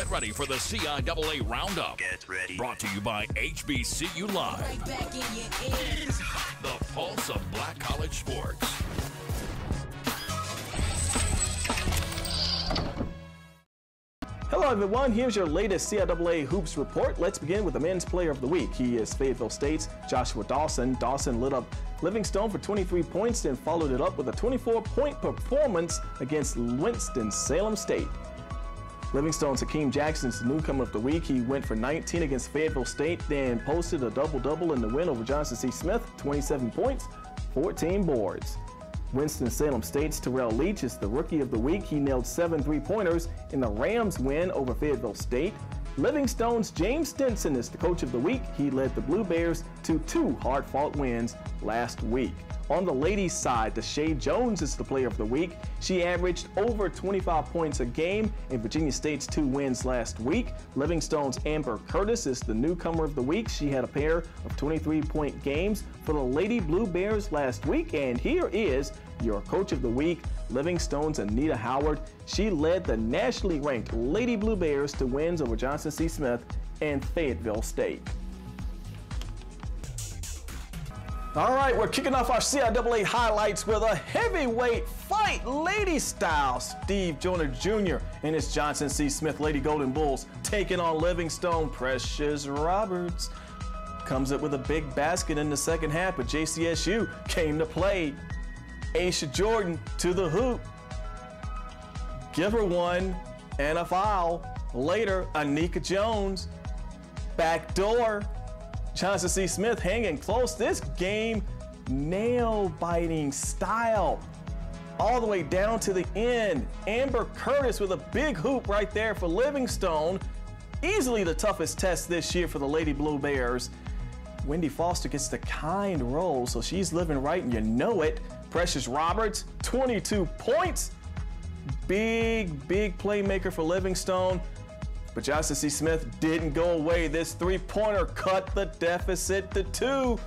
Get ready for the CIAA Roundup. Get ready. Brought to you by HBCULive. Right back in your ear. The pulse of black college sports. Hello everyone, here's your latest CIAA Hoops report. Let's begin with the men's player of the week. He is Fayetteville State's Joshua Dawson. Dawson lit up Livingstone for 23 points and followed it up with a 24-point performance against Winston-Salem State. Livingstone's Hakeem Jackson's the newcomer of the week. He went for 19 against Fayetteville State, then posted a double-double in the win over Johnson C. Smith, 27 points, 14 boards. Winston-Salem State's Terrell Leach is the rookie of the week. He nailed 7 3-pointers in the Rams win over Fayetteville State. Livingstone's James Stinson is the coach of the week. He led the Blue Bears to 2 hard-fought wins last week. On the ladies' side, Deshae Jones is the player of the week. She averaged over 25 points a game in Virginia State's 2 wins last week. Livingstone's Amber Curtis is the newcomer of the week. She had a pair of 23-point games for the Lady Blue Bears last week. And here is your coach of the week, Livingstone's Anita Howard. She led the nationally ranked Lady Blue Bears to wins over Johnson C. Smith and Fayetteville State. All right, we're kicking off our CIAA highlights with a heavyweight fight, ladies style. Steve Joyner Jr. and his Johnson C. Smith Lady Golden Bulls taking on Livingstone. Precious Roberts comes up with a big basket in the second half, but JCSU came to play. Aisha Jordan to the hoop. Give her one and a foul. Later, Anika Jones, backdoor. Johnson C. Smith hanging close. This game, nail-biting style all the way down to the end. Amber Curtis with a big hoop right there for Livingstone. Easily the toughest test this year for the Lady Blue Bears. Wendy Foster gets the kind roll, so she's living right and you know it. Precious Roberts, 22 points. Big playmaker for Livingstone. But Johnson C. Smith didn't go away. This 3-pointer cut the deficit to 2.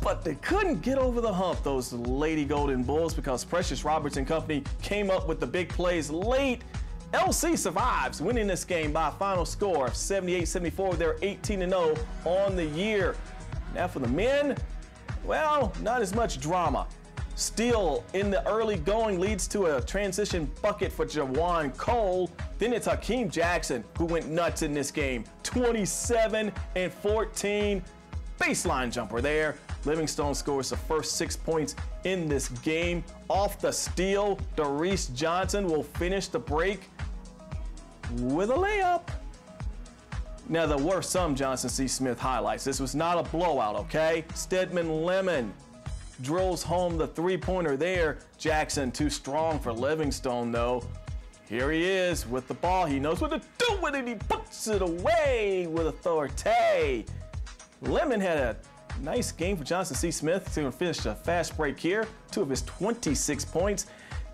But they couldn't get over the hump, those Lady Golden Bulls, because Precious Roberts and company came up with the big plays late. LC survives, winning this game by a final score of 78-74. They're 18-0 on the year. Now for the men, well, not as much drama. Steele in the early going leads to a transition bucket for Jawan Cole. Then it's Hakeem Jackson who went nuts in this game. 27 and 14. Baseline jumper there. Livingstone scores the first 6 points in this game. Off the steal, Doris Johnson will finish the break with a layup. Now there were some Johnson C. Smith highlights. This was not a blowout, okay? Stedman Lemon drills home the 3-pointer there. Jackson too strong for Livingstone though. Here he is with the ball. He knows what to do with it. He puts it away with authority. Lemon had a nice game for Johnson C. Smith. He's going to finish a fast break here. 2 of his 26 points.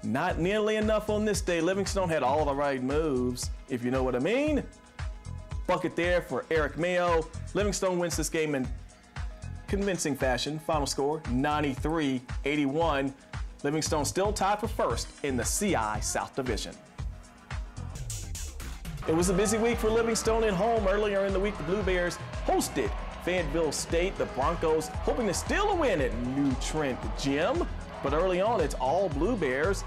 Not nearly enough on this day. Livingstone had all the right moves, if you know what I mean. Bucket there for Eric Mayo. Livingstone wins this game in convincing fashion. Final score, 93-81. Livingstone still tied for first in the CI South Division. It was a busy week for Livingstone at home. Earlier in the week, the Blue Bears hosted Fayetteville State. The Broncos hoping to steal a win at New Trent Gym. But early on, it's all Blue Bears.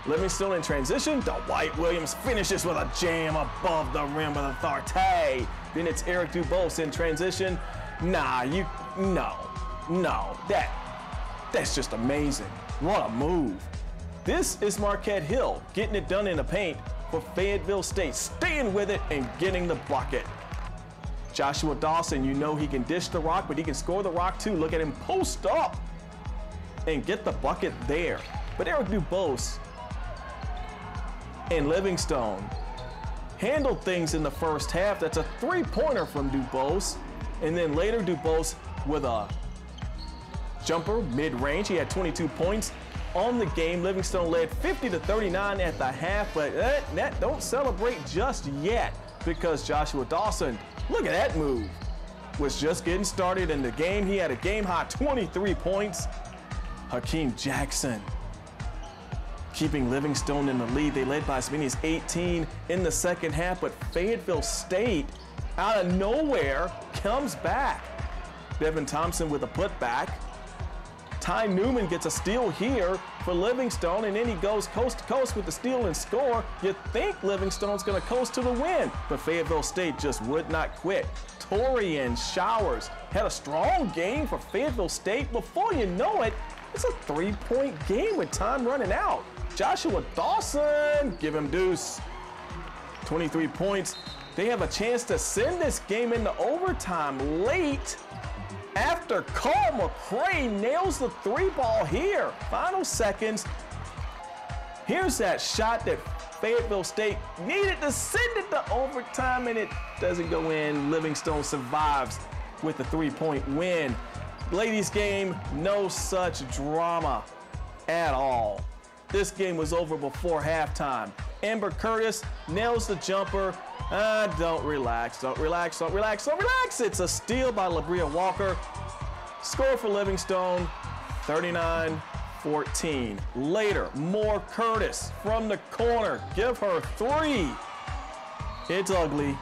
Livingstone in transition. Dwight Williams finishes with a jam above the rim with authority. Then it's Eric Dubose in transition. That's just amazing. What a move. This is Marquette Hill getting it done in the paint for Fayetteville State, staying with it and getting the bucket. Joshua Dawson, you know he can dish the rock, but he can score the rock too. Look at him post up and get the bucket there. But Eric Dubose and Livingstone handled things in the first half. That's a 3-pointer from Dubose. And then later Dubose with a jumper mid-range. He had 22 points on the game. Livingstone led 50-39 at the half, but that don't celebrate just yet because Joshua Dawson, look at that move, was just getting started in the game. He had a game-high 23 points. Hakeem Jackson keeping Livingstone in the lead. They led by as many as 18 in the second half, but Fayetteville State, out of nowhere, comes back. Devin Thompson with a putback. Ty Newman gets a steal here for Livingstone, and then he goes coast to coast with the steal and score. You think Livingstone's going to coast to the win, but Fayetteville State just would not quit. Torian Showers had a strong game for Fayetteville State. Before you know it, it's a 3-point game with time running out. Joshua Dawson, give him deuce. 23 points. They have a chance to send this game into overtime late after Carl McCray nails the 3-ball here. Final seconds. Here's that shot that Fayetteville State needed to send it to overtime, and it doesn't go in. Livingstone survives with the 3-point win. Ladies game, no such drama at all. This game was over before halftime. Amber Curtis nails the jumper. Don't relax, don't relax, don't relax, don't relax. It's a steal by LaBria Walker. Score for Livingstone, 39-14. Later, more Curtis from the corner. Give her 3. It's ugly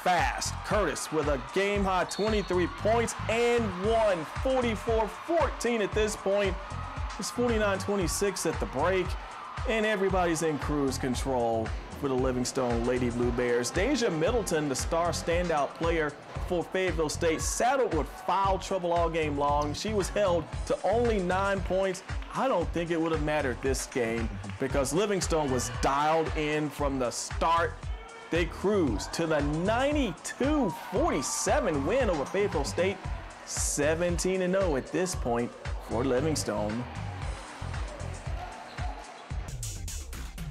fast. Curtis with a game-high 23 points and one, 44-14 at this point. It's 49-26 at the break, and everybody's in cruise control for the Livingstone Lady Blue Bears. Deja Middleton, the star standout player for Fayetteville State, saddled with foul trouble all game long. She was held to only 9 points. I don't think it would have mattered this game because Livingstone was dialed in from the start. They cruised to the 92-47 win over Fayetteville State, 17-0 at this point for Livingstone.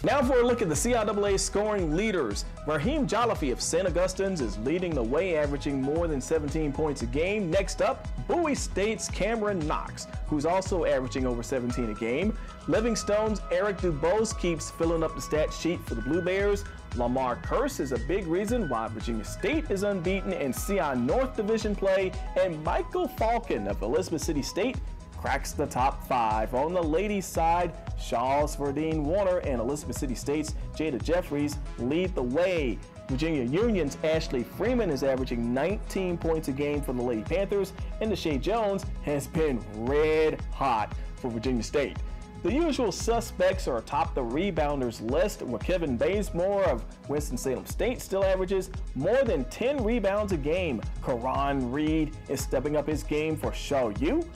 Now for a look at the CIAA scoring leaders. Raheem Jolliffe of St. Augustine's is leading the way, averaging more than 17 points a game. Next up, Bowie State's Cameron Knox, who's also averaging over 17 a game. Livingstone's Eric Dubose keeps filling up the stat sheet for the Blue Bears. Lamar Curse is a big reason why Virginia State is unbeaten in CI North Division play. And Michael Falcon of Elizabeth City State cracks the top 5. On the ladies' side, Shaw's Verdine Warner and Elizabeth City State's Jada Jeffries lead the way. Virginia Union's Ashley Freeman is averaging 19 points a game for the Lady Panthers, and Deshae Jones has been red hot for Virginia State. The usual suspects are atop the rebounders list, where Kevin Bazemore of Winston-Salem State still averages more than 10 rebounds a game. Karan Reed is stepping up his game for Shaw U.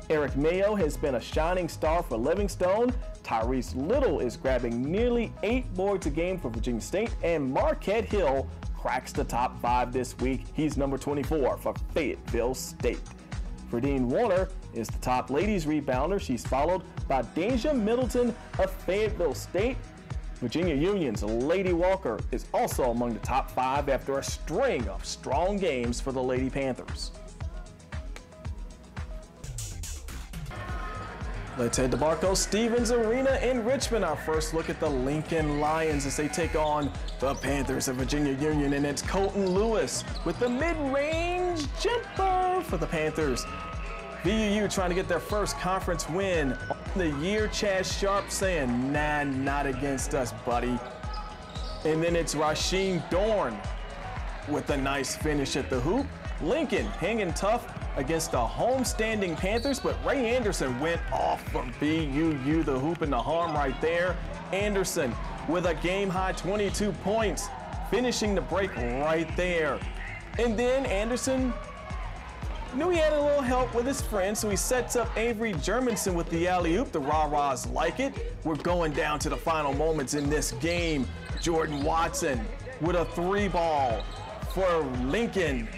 Eric Mayo has been a shining star for Livingstone. Tyrese Little is grabbing nearly 8 boards a game for Virginia State, and Marquette Hill cracks the top 5 this week. He's number 24 for Fayetteville State. Verdine Warner is the top ladies rebounder. She's followed by Deja Middleton of Fayetteville State. Virginia Union's Lady Walker is also among the top 5 after a string of strong games for the Lady Panthers. Let's head to Barco Stevens Arena in Richmond. Our first look at the Lincoln Lions as they take on the Panthers of Virginia Union, and it's Colton Lewis with the mid-range jumper for the Panthers. VUU trying to get their first conference win on the year. Chaz Sharp saying, nah, not against us, buddy. And then it's Rasheem Dorn with a nice finish at the hoop. Lincoln hanging tough against the homestanding Panthers, but Ray Anderson went off from VUU, the hoop and the harm right there. Anderson with a game-high 22 points, finishing the break right there. And then Anderson knew he had a little help with his friend, so he sets up Avery Germanson with the alley-oop. The rah-rahs like it. We're going down to the final moments in this game. Jordan Watson with a 3-ball for Lincoln.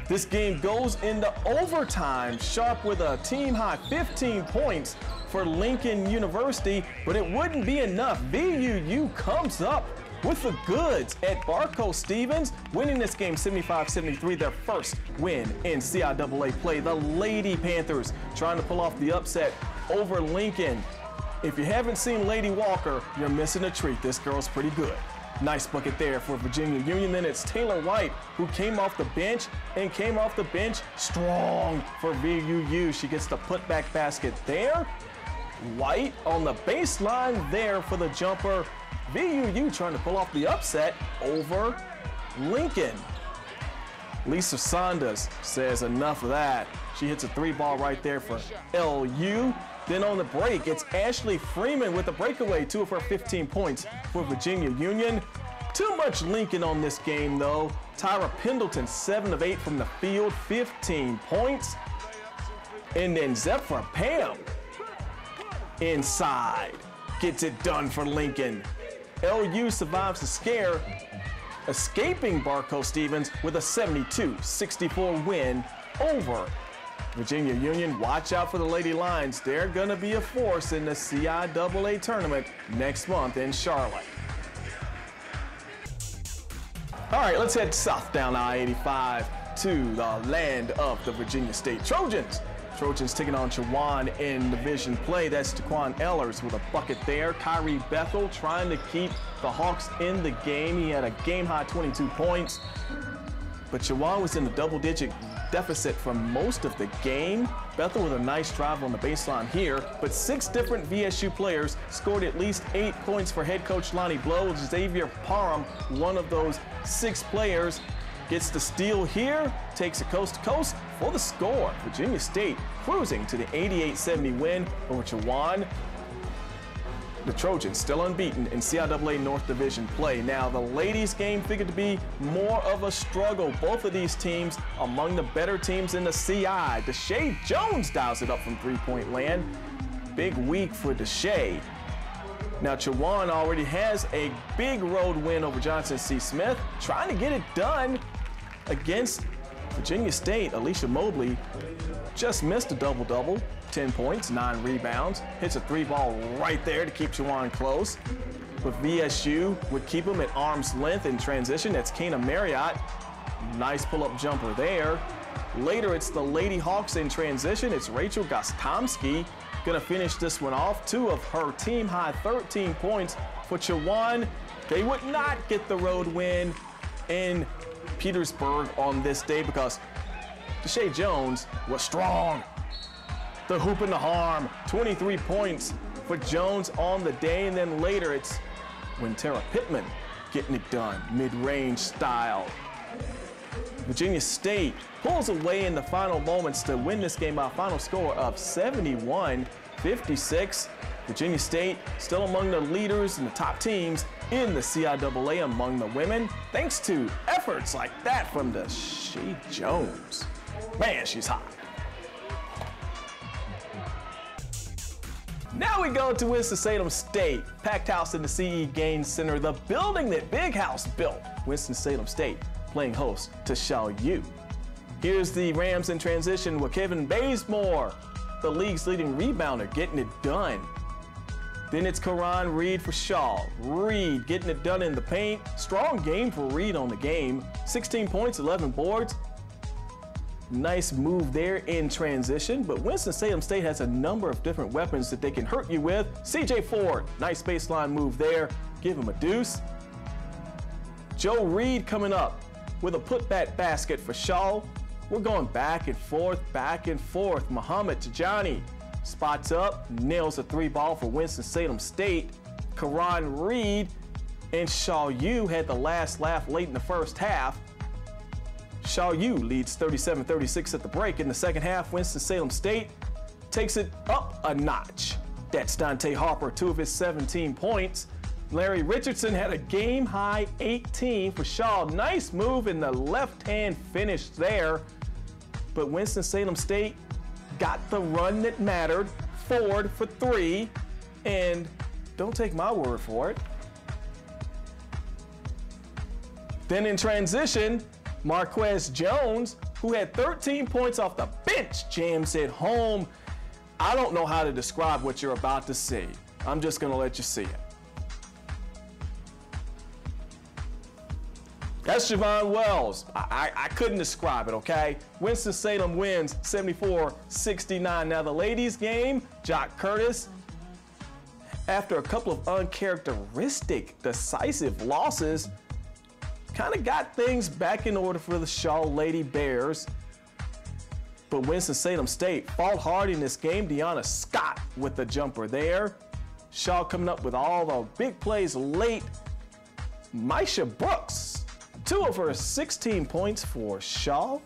This game goes into overtime. Sharp with a team-high 15 points for Lincoln University, but it wouldn't be enough. VUU comes up with the goods at Barco Stevens, winning this game 75-73, their first win in CIAA play. The Lady Panthers trying to pull off the upset over Lincoln. If you haven't seen Lady Walker, you're missing a treat. This girl's pretty good. Nice bucket there for Virginia Union. Then it's Taylor White, who came off the bench strong for VUU. She gets the putback basket there. White on the baseline there for the jumper. VUU trying to pull off the upset over Lincoln. Lisa Saunders says enough of that. She hits a 3-ball right there for LU. Then on the break, it's Ashley Freeman with a breakaway, 2 of her 15 points for Virginia Union. Too much Lincoln on this game though. Tyra Pendleton, 7 of 8 from the field, 15 points. And then Zephyr Pam inside gets it done for Lincoln. LU survives the scare, escaping Barco Stevens with a 72-64 win over Virginia Union. Watch out for the Lady Lions. They're going to be a force in the CIAA tournament next month in Charlotte. All right, let's head south down I-85 to the land of the Virginia State Trojans. Trojans taking on Chowan in division play. That's Daquan Ellers with a bucket there. Kyrie Bethel trying to keep the Hawks in the game. He had a game-high 22 points. But Chowan was in a double-digit deficit for most of the game. Bethel with a nice drive on the baseline here, but 6 different VSU players scored at least 8 points for head coach Lonnie Blow. Xavier Parham, one of those 6 players, gets the steal here, takes it coast to coast for the score. Virginia State cruising to the 88-70 win over Chowan. The Trojans still unbeaten in CIAA North Division play. Now, the ladies' game figured to be more of a struggle. Both of these teams among the better teams in the CI. Deshae Jones dials it up from three-point land. Big week for Deshae. Now, Chowan already has a big road win over Johnson C. Smith, trying to get it done against Virginia State. Alicia Mobley just missed a double-double. 10 points, 9 rebounds, hits a 3-ball right there to keep Chowan close. But VSU would keep him at arm's length in transition. That's Kana Marriott. Nice pull-up jumper there. Later, it's the Lady Hawks in transition. It's Rachel Gostomski gonna finish this one off. 2 of her team-high 13 points for Chowan. They would not get the road win in Petersburg on this day because Deshae Jones was strong. The hoop and the harm, 23 points for Jones on the day, and then later it's Wintera Pittman getting it done, mid-range style. Virginia State pulls away in the final moments to win this game by a final score of 71-56. Virginia State still among the leaders and the top teams in the CIAA among the women, thanks to efforts like that from Deshae Jones. Man, she's hot. Now we go to Winston-Salem State. Packed house in the CE Gaines Center, the building that Big House built. Winston-Salem State playing host to Shaw U. Here's the Rams in transition with Kevin Bazemore, the league's leading rebounder, getting it done. Then it's Karan Reed for Shaw. Reed getting it done in the paint. Strong game for Reed on the game. 16 points, 11 boards. Nice move there in transition, but Winston-Salem State has a number of different weapons that they can hurt you with. CJ Ford, nice baseline move there. Give him a deuce. Joe Reed coming up with a putback basket for Shaw. We're going back and forth, back and forth. Muhammad Tijani spots up, nails a 3-ball for Winston-Salem State. Karan Reed and Shaw U had the last laugh late in the first half. Shaw U leads 37-36 at the break. In the second half, Winston-Salem State takes it up a notch. That's Dante Harper, 2 of his 17 points. Larry Richardson had a game-high 18 for Shaw. Nice move in the left-hand finish there. But Winston-Salem State got the run that mattered. Ford for 3. And don't take my word for it. Then in transition, Marquez Jones, who had 13 points off the bench, jams it home. I don't know how to describe what you're about to see. I'm just going to let you see it. That's Javon Wells. I couldn't describe it, okay? Winston-Salem wins 74-69. Now the ladies' game, Jock Curtis, after a couple of uncharacteristic, decisive losses, kind of got things back in order for the Shaw Lady Bears. But Winston-Salem State fought hard in this game. Deanna Scott with the jumper there. Shaw coming up with all the big plays late. Misha Brooks, 2 of her 16 points for Shaw.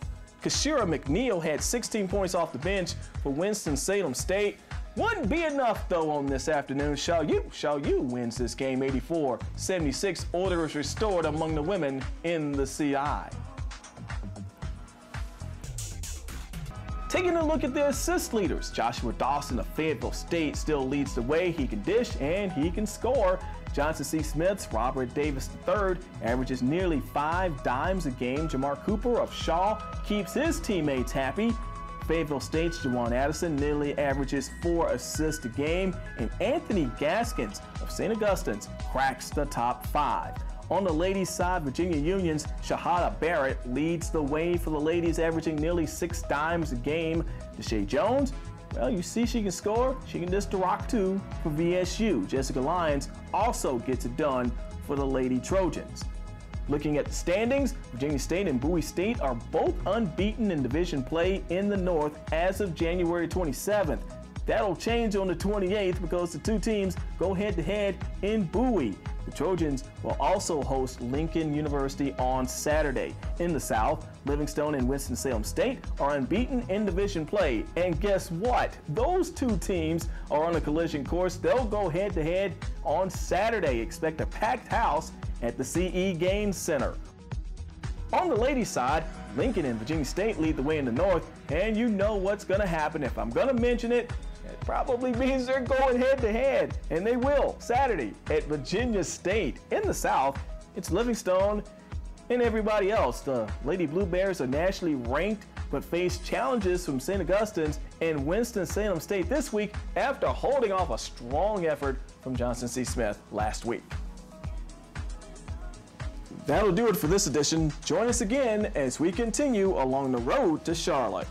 Kashira McNeil had 16 points off the bench for Winston-Salem State. Wouldn't be enough though on this afternoon. Shaw U wins this game 84-76. Order is restored among the women in the CI. Taking a look at the assist leaders, Joshua Dawson of Fayetteville State still leads the way. He can dish and he can score. Johnson C. Smith's Robert Davis III averages nearly 5 dimes a game. Jamar Cooper of Shaw keeps his teammates happy. Fayetteville State's Jawan Addison nearly averages 4 assists a game. And Anthony Gaskins of St. Augustine's cracks the top 5. On the ladies' side, Virginia Union's Shahada Barrett leads the way for the ladies, averaging nearly 6 dimes a game. Deshae Jones, well, you see she can score. She can dish the rock too for VSU. Jessica Lyons also gets it done for the Lady Trojans. Looking at the standings, Virginia State and Bowie State are both unbeaten in division play in the North as of January 27th. That'll change on the 28th because the two teams go head-to-head in Bowie. The Trojans will also host Lincoln University on Saturday. In the South, Livingstone and Winston-Salem State are unbeaten in division play. And guess what? Those two teams are on a collision course. They'll go head-to-head on Saturday. Expect a packed house at the CE Games Center. On the ladies' side, Lincoln and Virginia State lead the way in the North, and you know what's going to happen. If I'm going to mention it, it probably means they're going head-to-head, and they will Saturday at Virginia State. In the South, it's Livingstone and everybody else. The Lady Blue Bears are nationally ranked, but face challenges from St. Augustine's and Winston-Salem State this week after holding off a strong effort from Johnson C. Smith last week. That'll do it for this edition. Join us again as we continue along the road to Charlotte.